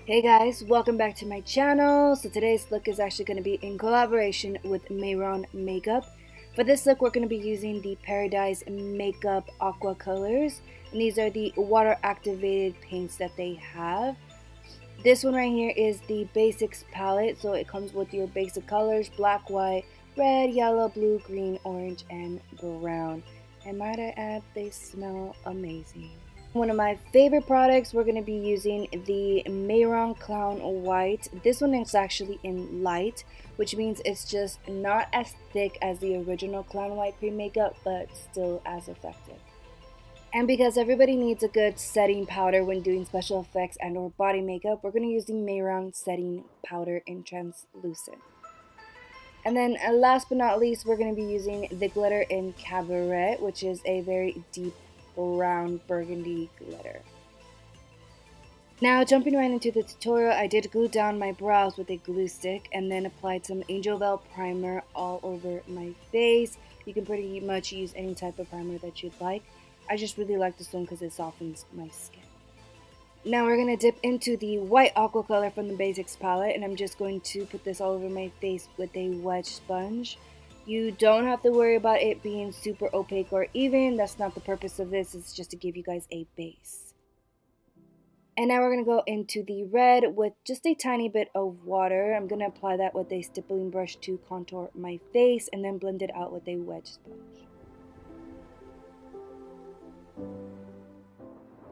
Hey guys, welcome back to my channel. So today's look is actually going to be in collaboration with Mehron makeup. For this look, we're going to be using the Paradise Makeup Aqua colors, and these are the water activated paints that they have. This one right here is the basics palette, so it comes with your basic colors: black, white, red, yellow, blue, green, orange, and brown. And might I add, they smell amazing. One of my favorite products, we're going to be using the Mehron Clown White. This one is actually in Lite, which means it's just not as thick as the original Clown White pre-makeup, but still as effective. And because everybody needs a good setting powder when doing special effects and or body makeup, we're going to use the Mehron setting powder in translucent. And then last but not least, we're going to be using the glitter in Cabernet, which is a very deep brown burgundy glitter. Now jumping right into the tutorial, I did glue down my brows with a glue stick and then applied some Angel Veil primer all over my face. You can pretty much use any type of primer that you'd like. I just really like this one because it softens my skin. Now we're going to dip into the white aqua color from the basics palette, and I'm just going to put this all over my face with a wedge sponge. You don't have to worry about it being super opaque or even. That's not the purpose of this. It's just to give you guys a base. And now we're going to go into the red with just a tiny bit of water. I'm going to apply that with a stippling brush to contour my face and then blend it out with a wedge sponge.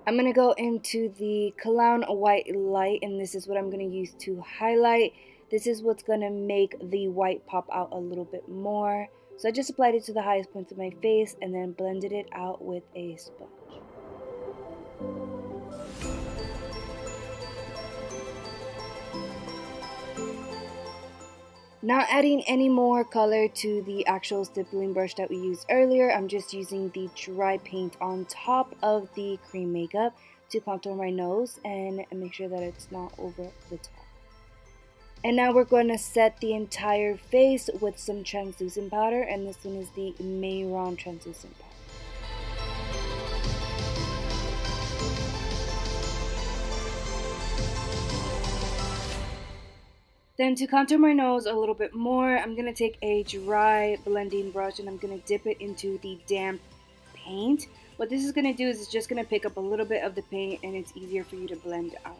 I'm going to go into the Clown White Light, and this is what I'm going to use to highlight. This is what's going to make the white pop out a little bit more. So I just applied it to the highest points of my face and then blended it out with a sponge. Not adding any more color to the actual stippling brush that we used earlier. I'm just using the dry paint on top of the cream makeup to contour my nose and make sure that it's not over the top. And now we're going to set the entire face with some translucent powder, and this one is the Mehron translucent powder. Then to contour my nose a little bit more, I'm going to take a dry blending brush and I'm going to dip it into the damp paint. What this is going to do is it's just going to pick up a little bit of the paint and it's easier for you to blend out.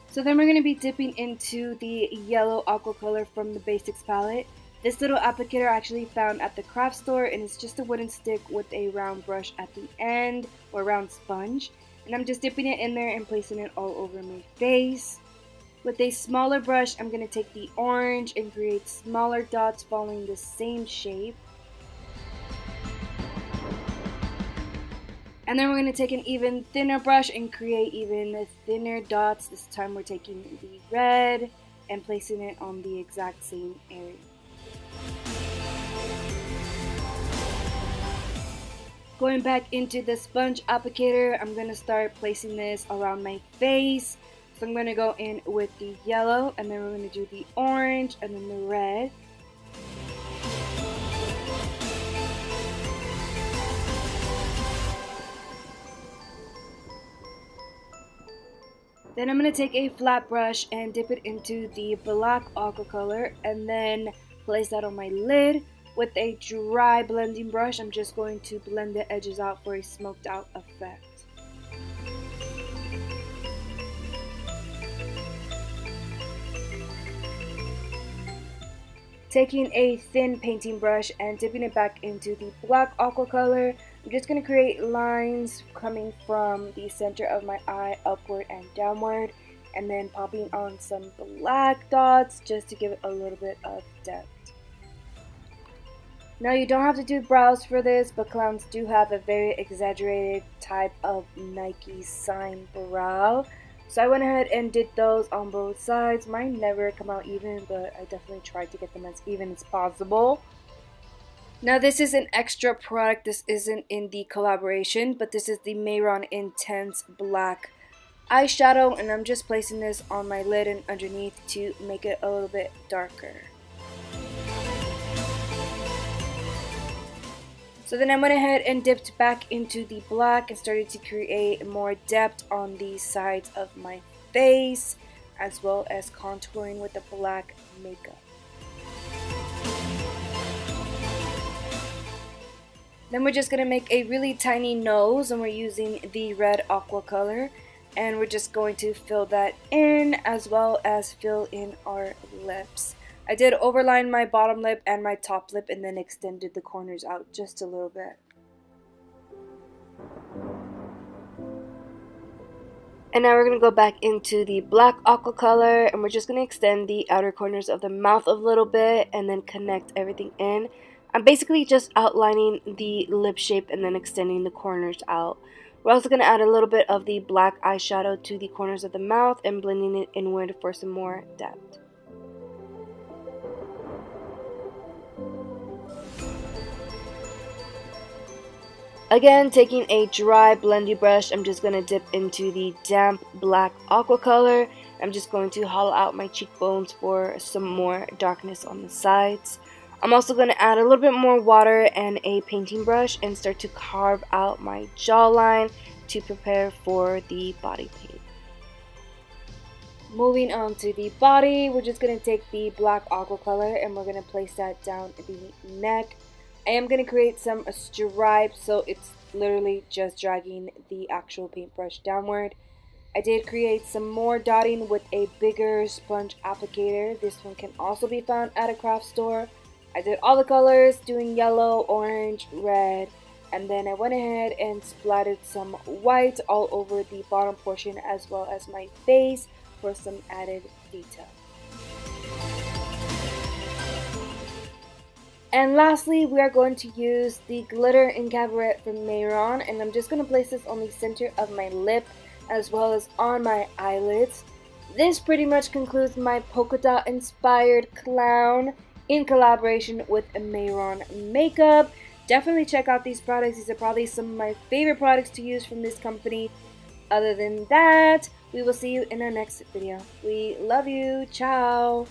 So then we're going to be dipping into the yellow aqua color from the basics palette. This little applicator I actually found at the craft store, and it's just a wooden stick with a round brush at the end, or round sponge. And I'm just dipping it in there and placing it all over my face. With a smaller brush, I'm going to take the orange and create smaller dots following the same shape. And then we're going to take an even thinner brush and create even thinner dots. This time we're taking the red and placing it on the exact same area. Going back into the sponge applicator, I'm going to start placing this around my face. So I'm going to go in with the yellow, and then we're going to do the orange and then the red. Then I'm going to take a flat brush and dip it into the black aqua color and then place that on my lid. With a dry blending brush, I'm just going to blend the edges out for a smoked out effect. Taking a thin painting brush and dipping it back into the black aqua color, I'm just going to create lines coming from the center of my eye upward and downward, and then popping on some black dots just to give it a little bit of depth. Now you don't have to do brows for this, but clowns do have a very exaggerated type of Nike sign brow. So I went ahead and did those on both sides. Mine never come out even, but I definitely tried to get them as even as possible. Now this is an extra product. This isn't in the collaboration, but this is the Mehron Intense Black eyeshadow, and I'm just placing this on my lid and underneath to make it a little bit darker. So then I went ahead and dipped back into the black and started to create more depth on the sides of my face, as well as contouring with the black makeup. Then we're just going to make a really tiny nose, and we're using the red aqua color, and we're just going to fill that in, as well as fill in our lips. I did overline my bottom lip and my top lip and then extended the corners out just a little bit. And now we're going to go back into the black aqua color, and we're just going to extend the outer corners of the mouth a little bit and then connect everything in. I'm basically just outlining the lip shape and then extending the corners out. We're also going to add a little bit of the black eyeshadow to the corners of the mouth and blending it inward for some more depth. Again, taking a dry blendy brush, I'm just going to dip into the damp black aqua color. I'm just going to hollow out my cheekbones for some more darkness on the sides. I'm also going to add a little bit more water and a painting brush and start to carve out my jawline to prepare for the body paint. Moving on to the body, we're just going to take the black aqua color and we're going to place that down the neck. I am going to create some stripes, so it's literally just dragging the actual paintbrush downward. I did create some more dotting with a bigger sponge applicator. This one can also be found at a craft store. I did all the colors, doing yellow, orange, red, and then I went ahead and splattered some white all over the bottom portion as well as my face for some added detail. And lastly, we are going to use the glitter in Cabernet from Mehron, and I'm just going to place this on the center of my lip as well as on my eyelids. This pretty much concludes my polka dot inspired clown in collaboration with Mehron makeup. Definitely check out these products. These are probably some of my favorite products to use from this company. Other than that, we will see you in our next video. We love you. Ciao.